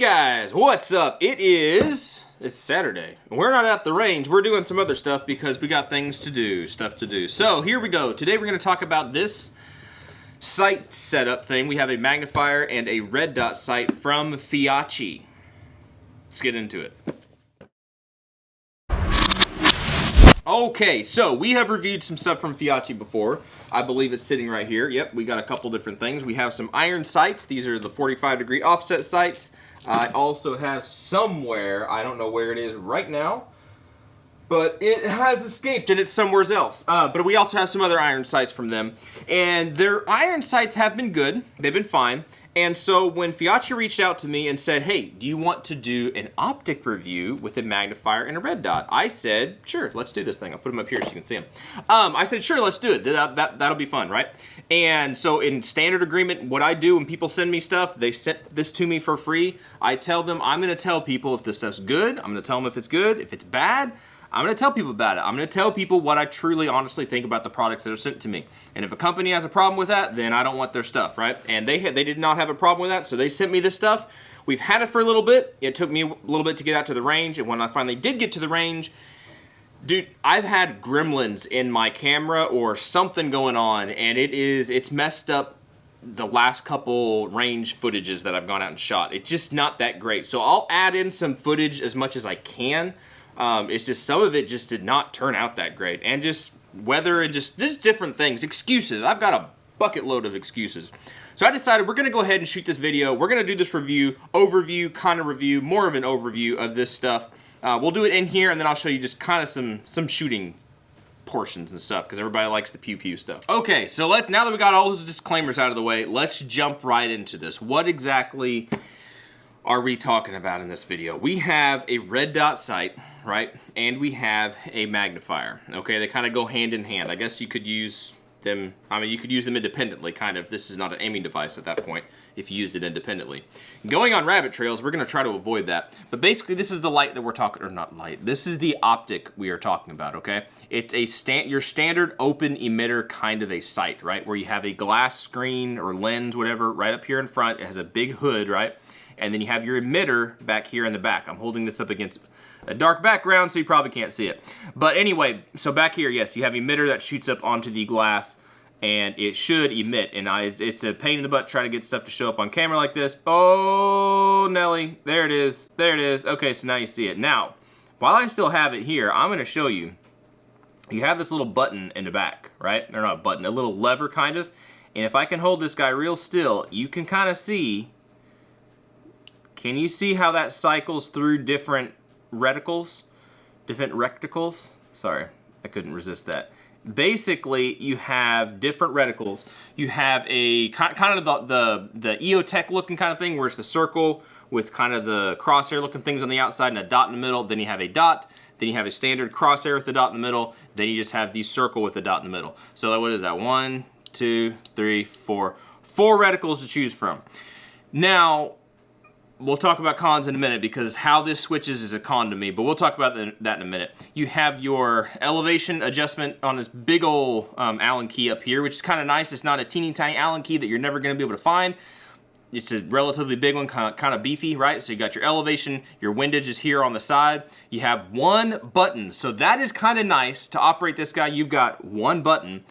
Guys, what's up? It's Saturday. We're not at the range. We're doing some other stuff because we got stuff to do. So here we go. Today we're going to talk about this sight setup thing. We have a magnifier and a red dot sight from Feyachi. Let's get into it. Okay, so we have reviewed some stuff from Feyachi before. I believe it's sitting right here. Yep, we got a couple different things. We have some iron sights. These are the 45-degree offset sights. I also have somewhere, I don't know where it is right now, but it has escaped and it's somewhere else. But we also have some other iron sights from them. And their iron sights have been good. They've been fine. And so when Feyachi reached out to me and said, hey, do you want to do an optic review with a magnifier and a red dot? I said, sure, let's do this thing. I'll put them up here so you can see them. I said, sure, let's do it. That'll be fun, right? And so in standard agreement, what I do when people send me stuff, they send this to me for free. I tell them, I'm going to tell people if this stuff's good. I'm going to tell them if it's good. If it's bad, I'm going to tell people about it. I'm going to tell people what I truly, honestly think about the products that are sent to me. And if a company has a problem with that, then I don't want their stuff, right? And they did not have a problem with that, so they sent me this stuff. We've had it for a little bit. It took me a little bit to get out to the range, and when I finally did get to the range, dude, I've had gremlins in my camera or something going on, and it's messed up the last couple range footages that I've gone out and shot. It's just not that great. So I'll add in some footage as much as I can. It's just some of it just did not turn out that great, and just weather and just different things, excuses. I've got a bucket load of excuses. So I decided we're gonna go ahead and shoot this video. We're gonna do this overview, kind of review, more of an overview of this stuff. We'll do it in here, and then I'll show you just kind of some shooting portions and stuff, because everybody likes the pew-pew stuff. Okay, so now that we got all those disclaimers out of the way, let's jump right into this. What exactly are we talking about in this video? We have a red dot sight, right? And we have a magnifier. Okay, they kind of go hand in hand. I guess you could use them, you could use them independently, kind of. This is not an aiming device at that point if you used it independently. Going on rabbit trails, we're going to try to avoid that. But basically, this is the light that we're talking, or not light. This is the optic we are talking about, okay? It's your standard open emitter kind of a sight, right? Where you have a glass screen or lens, whatever, right up here in front. It has a big hood, right? And then you have your emitter back here in the back. I'm holding this up against a dark background, so you probably can't see it. But anyway, so back here, yes, you have emitter that shoots up onto the glass, and it should emit. And it's a pain in the butt trying to get stuff to show up on camera like this. Oh, Nelly, there it is. There it is. Okay, so now you see it. Now, while I still have it here, I'm going to show you. You have this little button in the back, right? Or not a button, a little lever kind of. And if I can hold this guy real still, you can kind of see. Can you see how that cycles through different reticles? Different recticles? Sorry, I couldn't resist that. Basically, you have different reticles. You have a kind of the EOTech looking kind of thing where it's the circle with kind of the crosshair looking things on the outside and a dot in the middle. Then you have a dot. Then you have a standard crosshair with a dot in the middle. Then you just have the circle with a dot in the middle. So what is that? 1, 2, 3, 4. 4 reticles to choose from. Now, we'll talk about cons in a minute because how this switches is a con to me, but we'll talk about that in a minute. You have your elevation adjustment on this big old Allen key up here, which is kind of nice. It's not a teeny tiny Allen key that you're never going to be able to find. It's a relatively big one, kind of beefy, right? So you got your elevation, your windage is here on the side. You have one button, so that is kind of nice to operate this guy. You've got one button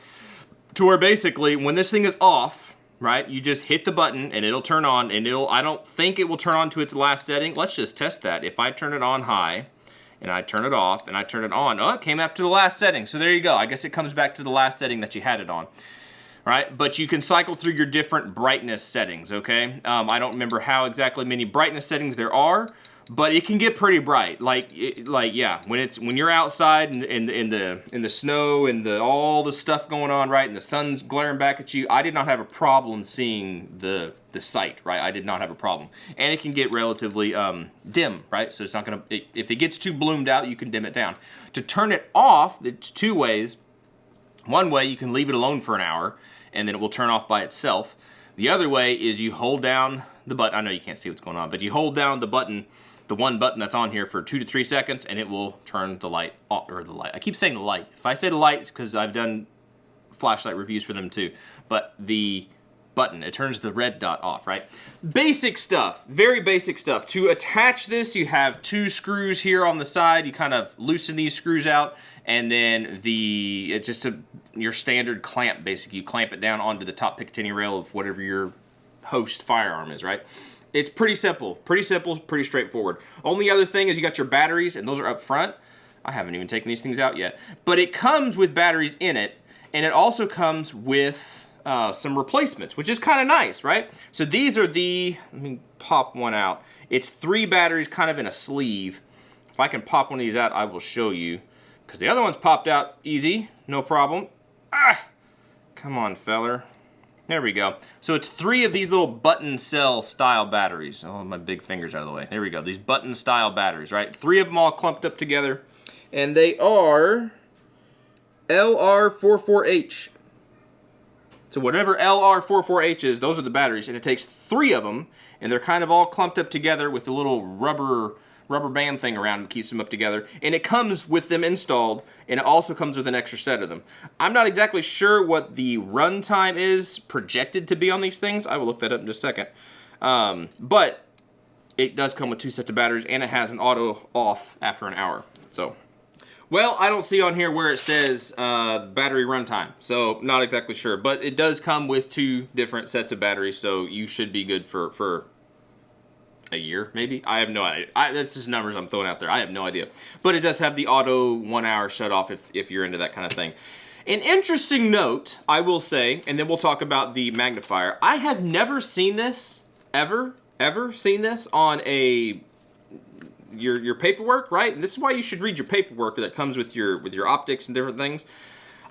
to where basically when this thing is off, right, you just hit the button and it'll turn on, and I don't think it will turn on to its last setting. Let's just test that. If I turn it on high and I turn it off and I turn it on, oh, it came up to the last setting. So there you go. I guess it comes back to the last setting that you had it on, right? But you can cycle through your different brightness settings, okay? I don't remember how exactly many brightness settings there are, but it can get pretty bright. Yeah, when you're outside in the snow and all the stuff going on, right, and the sun's glaring back at you, I did not have a problem seeing the sight, right? I did not have a problem, and it can get relatively dim, right? So it's not gonna. If it gets too bloomed out, you can dim it down. To turn it off, it's 2 ways. One way, you can leave it alone for an hour, and then it will turn off by itself. The other way is you hold down the button. I know you can't see what's going on, but you hold down the button. The one button that's on here for 2 to 3 seconds, and it will turn the light off, or the light. I keep saying the light. If I say the light, it's because I've done flashlight reviews for them too. But the button. It turns the red dot off, right? Basic stuff, very basic stuff. To attach this, you have 2 screws here on the side. You kind of loosen these screws out, and then it's just your standard clamp, basically. You clamp it down onto the top Picatinny rail of whatever your host firearm is, right? It's pretty simple, pretty straightforward. Only other thing is you got your batteries, and those are up front. I haven't even taken these things out yet. But it comes with batteries in it, and it also comes with some replacements, which is kind of nice, right? So these are let me pop one out. It's 3 batteries kind of in a sleeve. If I can pop one of these out, I will show you. Because the other one's popped out easy, no problem. Ah! Come on, feller. There we go. So it's 3 of these little button cell style batteries. Oh, my big finger's out of the way. There we go. These button style batteries, right? 3 of them all clumped up together. And they are LR44H. So whatever LR44H is, those are the batteries. And it takes 3 of them, and they're kind of all clumped up together with a little rubber band thing around that keeps them up together. And it comes with them installed, and it also comes with an extra set of them. I'm not exactly sure what the runtime is projected to be on these things. I will look that up in just a second. But it does come with 2 sets of batteries, and it has an auto off after an hour. So, well, I don't see on here where it says battery runtime, so not exactly sure. But it does come with 2 different sets of batteries, so you should be good for a year, maybe? I have no idea. That's just numbers I'm throwing out there. I have no idea. But it does have the auto 1-hour shut off if you're into that kind of thing. An interesting note, I will say, and then we'll talk about the magnifier. I have never seen this, ever seen this on your paperwork, right? And this is why you should read your paperwork that comes with your optics and different things.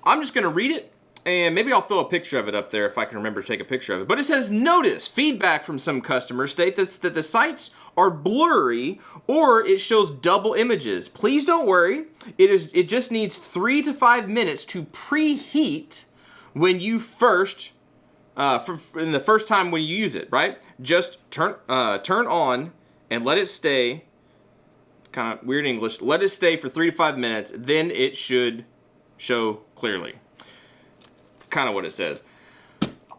I'm just gonna read it, and maybe I'll throw a picture of it up there if I can remember to take a picture of it. But it says, notice, feedback from some customers state that the sights are blurry or it shows double images. Please don't worry. It just needs 3 to 5 minutes to preheat when you first, in the first time when you use it, right? Just turn on and let it stay. Kind of weird English. Let it stay for 3 to 5 minutes, then it should show clearly. Kind of what it says.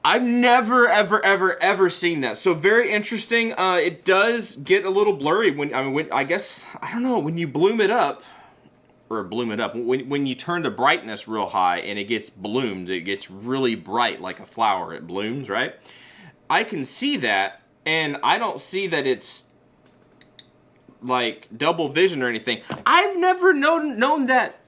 I've never, ever seen that. So very interesting. It does get a little blurry when I guess, I don't know, when you bloom it up, when you turn the brightness real high and it gets bloomed, it gets really bright like a flower. It blooms, right? I can see that, and I don't see that it's like double vision or anything. I've never known that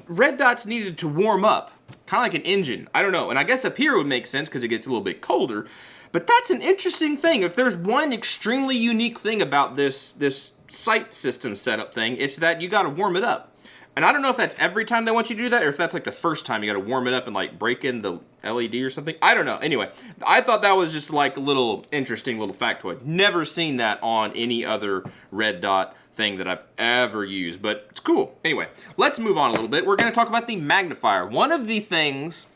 red dots needed to warm up, kind of like an engine. I don't know, and I guess up here it would make sense because it gets a little bit colder. But that's an interesting thing. If there's one extremely unique thing about this sight system setup thing, it's that you got to warm it up. And I don't know if that's every time they want you to do that, or if that's like the first time you got to warm it up and like break in the LED or something. I don't know. Anyway, I thought that was just like a little interesting little factoid. Never seen that on any other red dot thing that I've ever used, but it's cool. Anyway, let's move on a little bit. We're going to talk about the magnifier. One of the things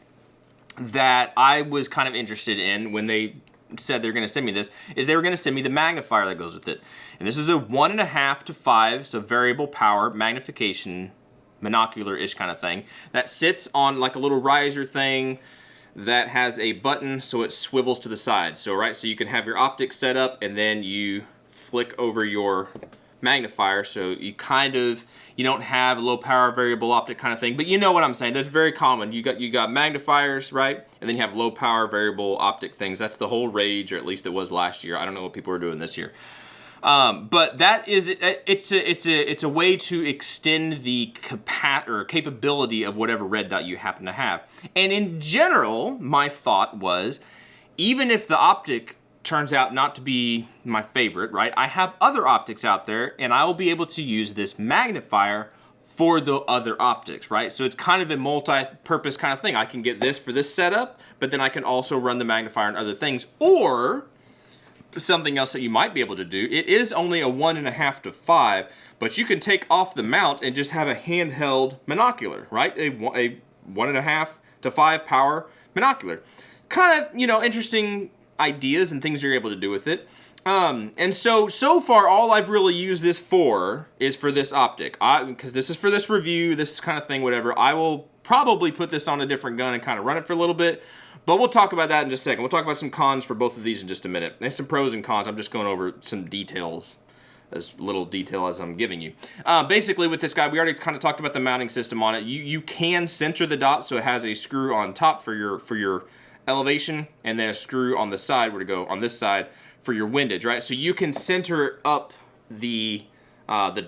that I was kind of interested in when they said they're going to send me this is they were going to send me the magnifier that goes with it. And this is a 1.5 to 5, so variable power magnification monocular-ish kind of thing that sits on like a little riser thing that has a button so it swivels to the side. So so you can have your optics set up and then you flick over your magnifier, so you don't have a low power variable optic kind of thing, but you know what I'm saying. That's very common. You got magnifiers, right? And then you have low power variable optic things. That's the whole rage, or at least it was last year. I don't know what people are doing this year. But that is, it's a way to extend the capability of whatever red dot you happen to have. And in general, my thought was, even if the optic turns out not to be my favorite, right? I have other optics out there, and I will be able to use this magnifier for the other optics, right? So it's kind of a multi-purpose kind of thing. I can get this for this setup, but then I can also run the magnifier on other things, or something else that you might be able to do. It is only a 1.5 to 5, but you can take off the mount and just have a handheld monocular, right? A 1.5 to 5 power monocular. Kind of, interesting ideas and things you're able to do with it. And so far, all I've really used this for is for this optic. Because this is for this review, this kind of thing, whatever. I will probably put this on a different gun and kind of run it for a little bit. But we'll talk about that in just a second. We'll talk about some cons for both of these in just a minute. There's some pros and cons. I'm just going over some details, as little detail as I'm giving you. Basically, with this guy, we already kind of talked about the mounting system on it. You can center the dot, so it has a screw on top for your elevation, and then a screw on the side, where to go on this side, for your windage, right? So you can center up the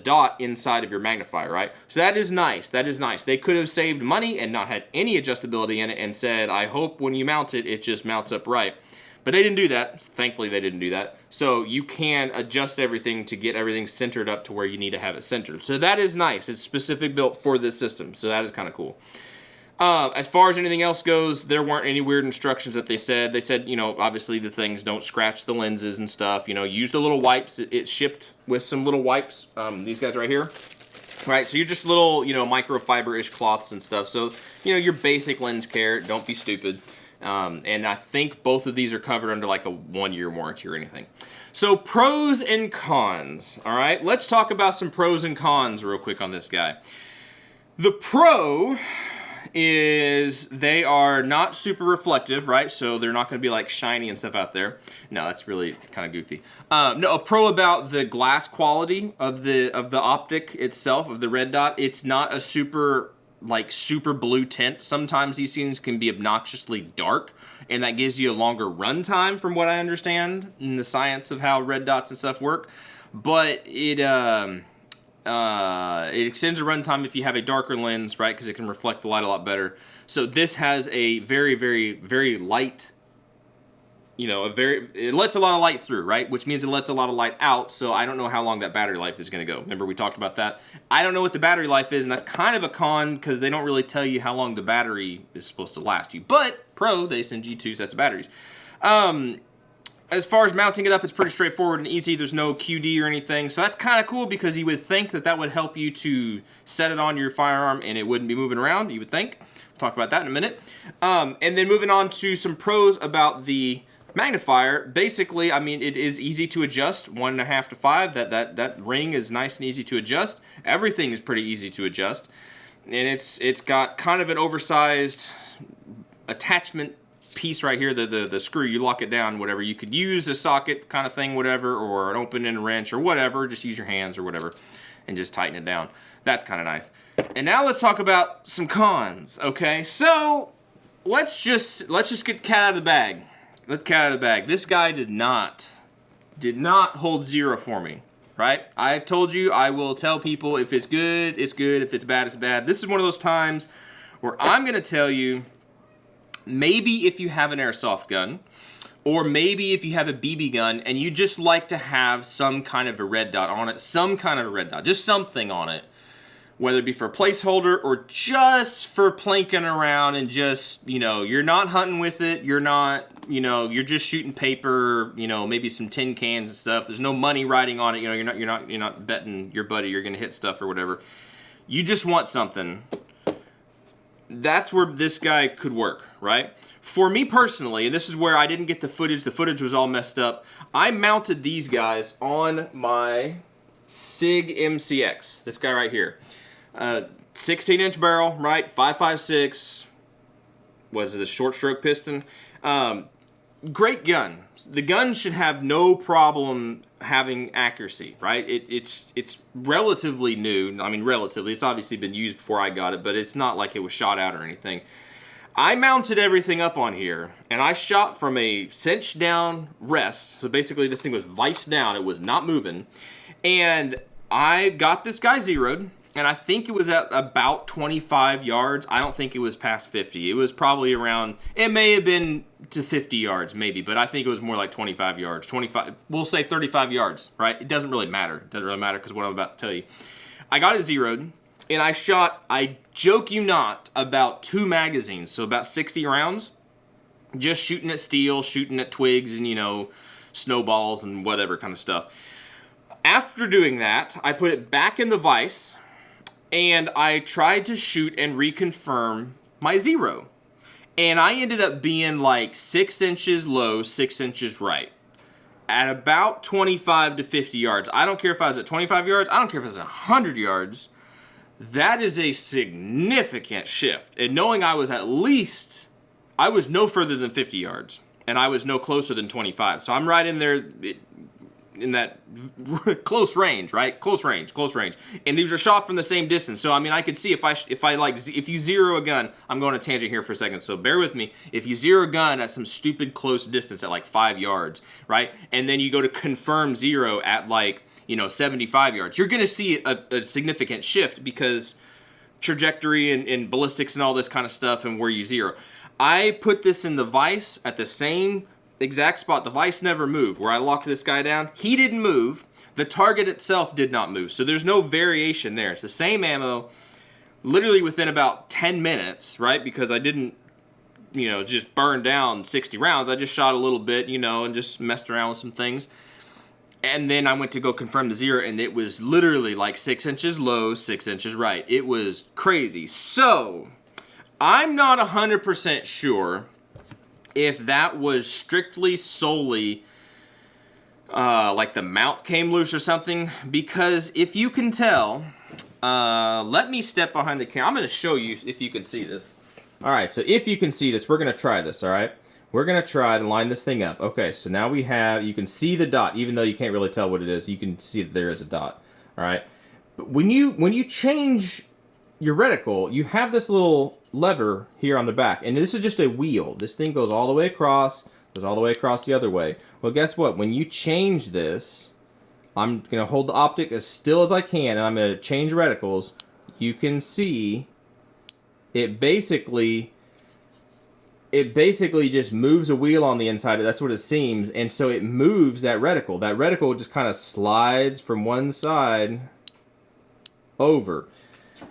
dot inside of your magnifier, right? So that is nice. That is nice. They could have saved money and not had any adjustability in it and said, I hope when you mount it, it just mounts up right. But they didn't do that. Thankfully, they didn't do that. So you can adjust everything to get everything centered up to where you need to have it centered. So that is nice. It's specific built for this system. So that is kind of cool. As far as anything else goes, there weren't any weird instructions that they said. They said, you know, obviously the things don't scratch the lenses and stuff. You know, use the little wipes. It's shipped with some little wipes. These guys right here. Right, so you're just little, you know, microfiber-ish cloths and stuff. So, you know, your basic lens care. Don't be stupid. And I think both of these are covered under like a 1-year warranty or anything. So pros and cons. All right, let's talk about some pros and cons real quick on this guy. The pro is they are not super reflective, right? So they're not going to be like shiny and stuff out there. No, that's really kind of goofy. No, a pro about the glass quality of the optic itself, of the red dot. It's not a super blue tint. Sometimes these things can be obnoxiously dark, and that gives you a longer run time, from what I understand in the science of how red dots and stuff work. But it extends the runtime if you have a darker lens, right? Because it can reflect the light a lot better. So this has a very, very, very light, you know, it lets a lot of light through, right? Which means it lets a lot of light out. So I don't know how long that battery life is going to go. Remember we talked about that? I don't know what the battery life is, and that's kind of a con because they don't really tell you how long the battery is supposed to last you. But pro, they send you 2 sets of batteries. As far as mounting it up, it's pretty straightforward and easy. There's no QD or anything. So that's kind of cool because you would think that that would help you to set it on your firearm and it wouldn't be moving around, you would think. We'll talk about that in a minute. And then moving on to some pros about the magnifier. Basically, I mean, it is easy to adjust, 1.5 to 5. That ring is nice and easy to adjust. Everything is pretty easy to adjust. And it's got kind of an oversized attachment piece right here, the screw. You lock it down, whatever. You could use a socket kind of thing, whatever, or an open-end wrench or whatever. Just use your hands or whatever and just tighten it down. That's kind of nice. And now let's talk about some cons, okay? So let's just get the cat out of the bag. Let the cat out of the bag. This guy did not hold 0 for me, right? I've told you I will tell people if it's good, it's good. If it's bad, it's bad. This is one of those times where I'm going to tell you, maybe if you have an airsoft gun, or maybe if you have a BB gun and you just like to have some kind of a red dot on it, just something on it, whether it be for a placeholder or just for plinking around and just, you know, you're not hunting with it, you're not, you know, you're just shooting paper, you know, maybe some tin cans and stuff. There's no money riding on it, you know, you're not betting your buddy you're going to hit stuff or whatever. You just want something. That's where this guy could work, right? For me personally, and this is where I didn't get the footage was all messed up, I mounted these guys on my SIG MCX, this guy right here. 16-inch barrel, right? 5.56, was it a short stroke piston? Great gun. The gun should have no problem having accuracy, right? It's relatively new. I mean, relatively. It's obviously been used before I got it, but it's not like it was shot out or anything. I mounted everything up on here, and I shot from a cinch down rest. So basically, this thing was viced down. It was not moving. And I got this guy zeroed, and I think it was at about 25 yards. I don't think it was past 50. It was probably around, it may have been to 50 yards maybe, but I think it was more like 25 yards. 25, we'll say 35 yards, right? It doesn't really matter. It doesn't really matter because what I'm about to tell you. I got it zeroed, and I shot, I joke you not, about 2 magazines, so about 60 rounds, just shooting at steel, shooting at twigs and, you know, snowballs and whatever kind of stuff. After doing that, I put it back in the vise, and I tried to shoot and reconfirm my zero. And I ended up being like 6 inches low, 6 inches right. At about 25 to 50 yards. I don't care if I was at 25 yards. I don't care if I was at 100 yards. That is a significant shift. And knowing I was I was no further than 50 yards, and I was no closer than 25. So I'm right in there in that close range, right? Close range. And these are shot from the same distance. So I mean, I could see if you zero a gun, I'm going to tangent here for a second, so bear with me. If you zero a gun at some stupid close distance at like 5 yards, right? And then you go to confirm zero at like, 75 yards, you're going to see a significant shift because trajectory and ballistics and all this kind of stuff and where you zero. I put this in the vise at the same exact spot. The vise never moved. Where I locked this guy down, he didn't move. The target itself did not move. So there's no variation there. It's the same ammo, literally within about 10 minutes, right? Because I didn't, just burn down 60 rounds. I just shot a little bit, and just messed around with some things. And then I went to go confirm the zero, and it was literally like 6 inches low, 6 inches right. It was crazy. So I'm not 100% sure if that was strictly solely like the mount came loose or something, because if you can tell, let me step behind the camera. I'm going to show you if you can see this. All right, so if you can see this, we're going to try this, all right? We're going to try to line this thing up. Okay, so now you can see the dot, even though you can't really tell what it is. You can see that there is a dot, all right? But when you change your reticle, you have this little lever here on the back, and this is just a wheel. This thing goes all the way across, goes all the way across the other way. Well, guess what? When you change this, I'm going to hold the optic as still as I can, and I'm going to change reticles. You can see it basically just moves a wheel on the inside. That's what it seems, and so it moves that reticle. That reticle just kind of slides from one side over,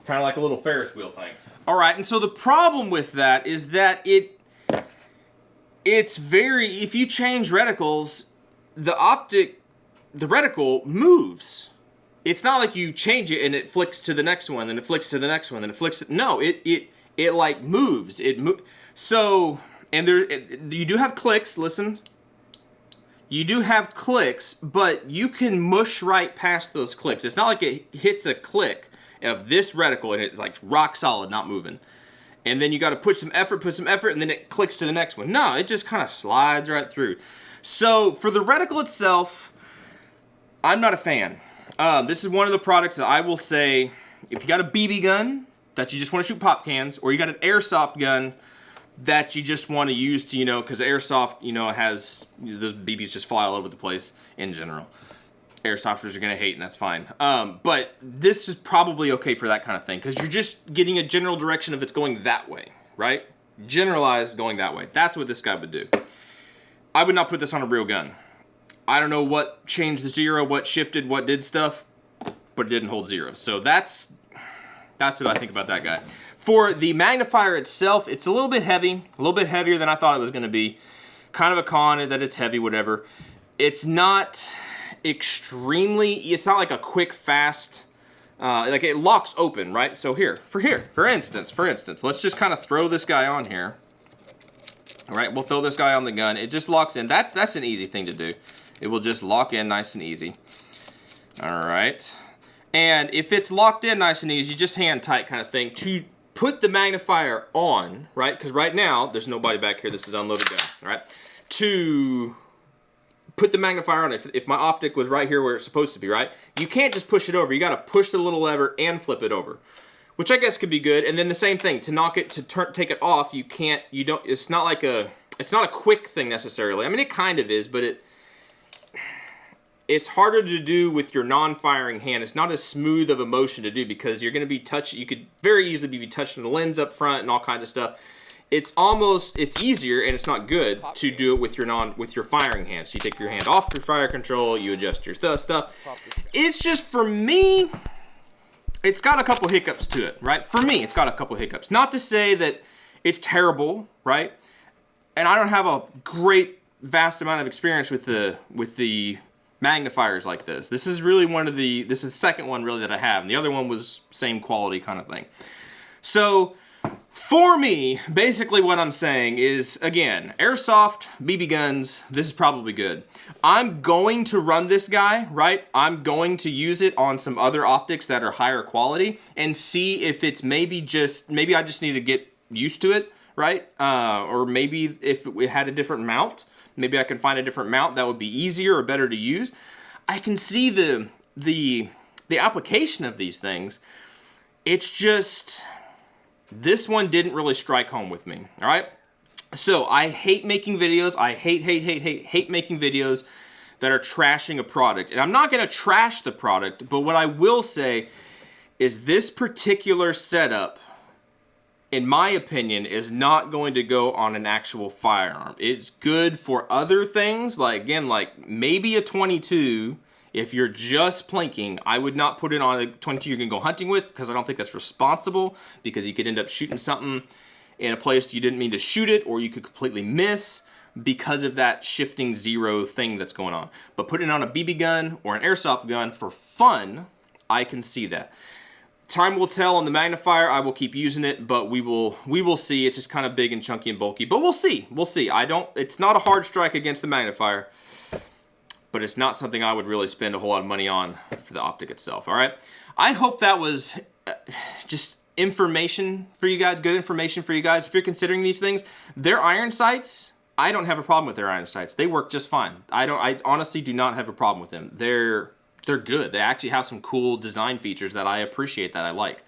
kind of like a little Ferris wheel thing. All right, and so the problem with that is that if you change reticles, the reticle moves. It's not like you change it and it flicks to the next one, then it flicks to the next one, then it flicks. No, it like moves. So, and you do have clicks. Listen, you do have clicks, but you can mush right past those clicks. It's not like it hits a click of this reticle and it's like rock solid, not moving. And then you got to put some effort, and then it clicks to the next one. No, it just kind of slides right through. So for the reticle itself, I'm not a fan. This is one of the products that I will say, if you got a BB gun that you just want to shoot pop cans, or you got an airsoft gun that you just want to use to, because airsoft, has, those BBs just fly all over the place in general. Airsofters are going to hate, and that's fine. But this is probably okay for that kind of thing, because you're just getting a general direction of it's going that way, right? Generalized going that way. That's what this guy would do. I would not put this on a real gun. I don't know what changed the zero, what shifted, what did stuff, but it didn't hold zero. So that's what I think about that guy. For the magnifier itself, it's a little bit heavy, a little bit heavier than I thought it was going to be. Kind of a con that it's heavy, whatever. It's not it's not like a quick, fast, like it locks open, right? So for instance, let's just kind of throw this guy on here. All right, we'll throw this guy on the gun. It just locks in. That's an easy thing to do. It will just lock in nice and easy. All right. And if it's locked in nice and easy, just hand tight kind of thing to put the magnifier on, right? Because right now, there's nobody back here. This is unloaded down, all right? To put the magnifier on, if my optic was right here where it's supposed to be, right? You can't just push it over. You got to push the little lever and flip it over, which I guess could be good. And then the same thing, to knock it, take it off, it's not a quick thing necessarily. I mean, it kind of is, but it's harder to do with your non-firing hand. It's not as smooth of a motion to do because you're going to be you could very easily be touching the lens up front and all kinds of stuff. It's easier, and it's not good to do it with your firing hand. So you take your hand off your fire control, you adjust your stuff. It's just, for me, it's got a couple hiccups to it, right? For me, it's got a couple hiccups. Not to say that it's terrible, right? And I don't have a vast amount of experience with the magnifiers like this. This is really this is the second one really that I have. And the other one was same quality kind of thing. So for me, basically what I'm saying is, again, airsoft, BB guns, this is probably good. I'm going to run this guy, right? I'm going to use it on some other optics that are higher quality and see if it's maybe I just need to get used to it, right? Or maybe if it had a different mount, maybe I can find a different mount that would be easier or better to use. I can see the application of these things. It's just, this one didn't really strike home with me, all right? So I hate making videos. I hate making videos that are trashing a product. And I'm not gonna trash the product, but what I will say is this particular setup, in my opinion, is not going to go on an actual firearm. It's good for other things, like, again, like maybe a 22. If you're just plinking, I would not put it on a 22 you're gonna go hunting with, because I don't think that's responsible, because you could end up shooting something in a place you didn't mean to shoot it, or you could completely miss because of that shifting zero thing that's going on. But putting it on a BB gun or an airsoft gun for fun, I can see that. Time will tell on the Magnifier. I will keep using it, but we will see. It's just kind of big and chunky and bulky, but we'll see. We'll see. It's not a hard strike against the Magnifier, but it's not something I would really spend a whole lot of money on for the optic itself, all right? I hope that was just information for you guys, good information for you guys. If you're considering these things, their iron sights, I don't have a problem with their iron sights. They work just fine. I honestly do not have a problem with them. They're good. They actually have some cool design features that I appreciate, that I like.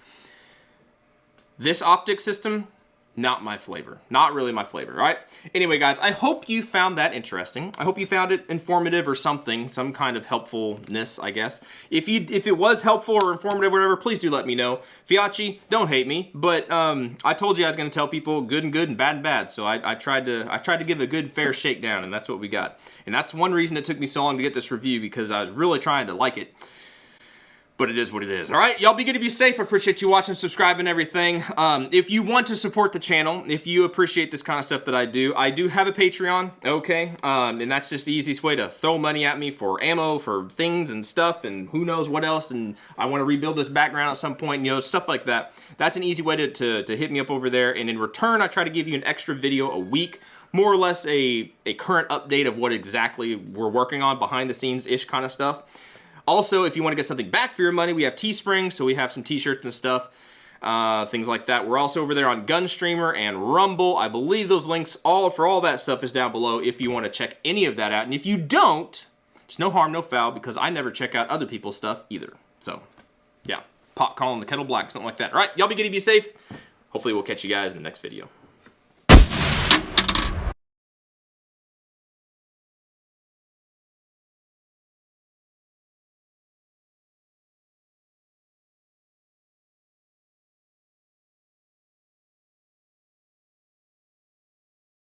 This optic system, not my flavor. Not really my flavor, all right? Anyway, guys, I hope you found that interesting. I hope you found it informative or something, some kind of helpfulness, I guess. If it was helpful or informative or whatever, please do let me know. Feyachi, don't hate me, but I told you I was going to tell people good and bad and bad, so I tried to give a good, fair shakedown, and that's what we got. And that's one reason it took me so long to get this review, because I was really trying to like it. But it is what it is. All right, y'all be good to be safe. I appreciate you watching, subscribing, everything. If you want to support the channel, if you appreciate this kind of stuff that I do have a Patreon, okay? And that's just the easiest way to throw money at me for ammo, for things and stuff, and who knows what else, and I want to rebuild this background at some point, you know, stuff like that. That's an easy way to hit me up over there, and in return, I try to give you an extra video a week, more or less a current update of what exactly we're working on, behind the scenes-ish kind of stuff. Also, if you want to get something back for your money, we have Teespring, so we have some t-shirts and stuff, things like that. We're also over there on Gunstreamer and Rumble. I believe those links for all that stuff is down below if you want to check any of that out. And if you don't, it's no harm, no foul, because I never check out other people's stuff either. So, yeah, pot calling the kettle black, something like that. All right, y'all be good, be safe. Hopefully we'll catch you guys in the next video.